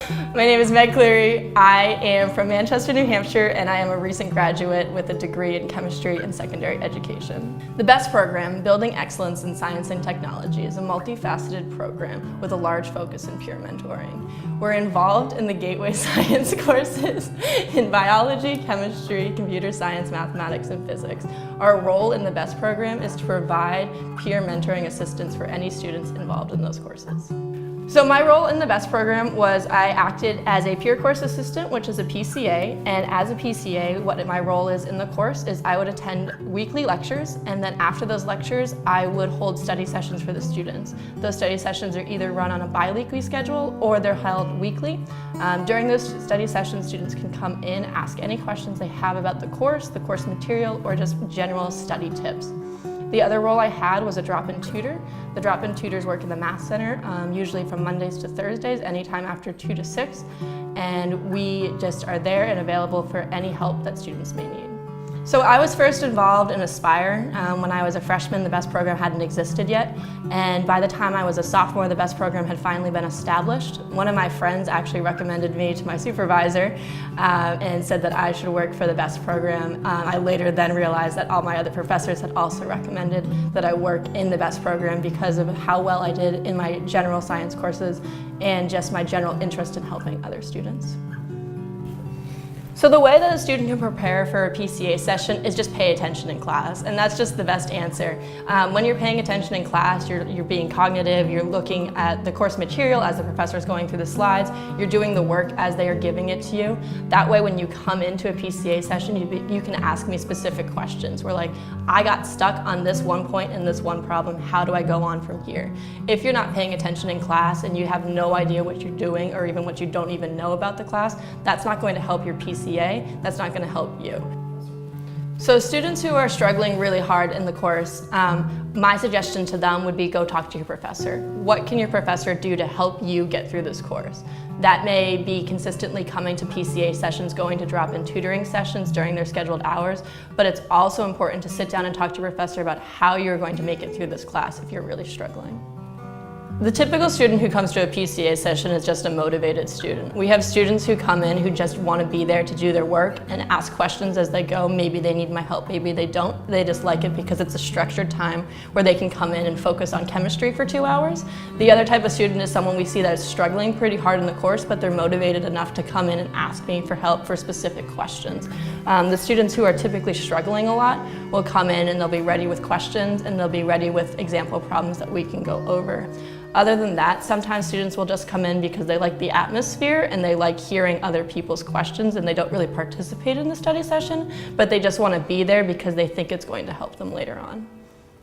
My name is Meg Cleary. I am from Manchester, New Hampshire, and I am a recent graduate with a degree in chemistry and secondary education. The BEST program, Building Excellence in Science and Technology, is a multifaceted program with a large focus in peer mentoring. We're involved in the gateway science courses in biology, chemistry, computer science, mathematics, and physics. Our role in the BEST program is to provide peer mentoring assistance for any students involved in those courses. So my role in the BEST program was I acted as a peer course assistant, which is a PCA, and as a PCA, what my role is in the course is I would attend weekly lectures, and then after those lectures, I would hold study sessions for the students. Those study sessions are either run on a bi-weekly schedule or they're held weekly. During those study sessions, students can come in, ask any questions they have about the course material, or just general study tips. The other role I had was a drop-in tutor. The drop-in tutors work in the Math Center, usually from Mondays to Thursdays, anytime after 2 to 6, and we just are there and available for any help that students may need. So I was first involved in Aspire. When I was a freshman, the BEST program hadn't existed yet, and by the time I was a sophomore, the BEST program had finally been established. One of my friends actually recommended me to my supervisor and said that I should work for the BEST program. I later then realized that all my other professors had also recommended that I work in the BEST program because of how well I did in my general science courses and just my general interest in helping other students. So the way that a student can prepare for a PCA session is just pay attention in class, and that's just the best answer. When you're paying attention in class, you're being cognitive, you're looking at the course material as the professor is going through the slides, you're doing the work as they are giving it to you. That way when you come into a PCA session, you can ask me specific questions. We're like, I got stuck on this one point in this one problem, how do I go on from here? If you're not paying attention in class and you have no idea what you're doing or even what you don't even know about the class, that's not going to help your PCA. That's not going to help you. So students who are struggling really hard in the course, my suggestion to them would be go talk to your professor. What can your professor do to help you get through this course? That may be consistently coming to PCA sessions, going to drop-in tutoring sessions during their scheduled hours, but it's also important to sit down and talk to your professor about how you're going to make it through this class if you're really struggling. The typical student who comes to a PCA session is just a motivated student. We have students who come in who just want to be there to do their work and ask questions as they go. Maybe they need my help, maybe they don't. They just like it because it's a structured time where they can come in and focus on chemistry for 2 hours. The other type of student is someone we see that is struggling pretty hard in the course, but they're motivated enough to come in and ask me for help for specific questions. The students who are typically struggling a lot will come in and they'll be ready with questions and they'll be ready with example problems that we can go over. Other than that, sometimes students will just come in because they like the atmosphere and they like hearing other people's questions and they don't really participate in the study session, but they just want to be there because they think it's going to help them later on.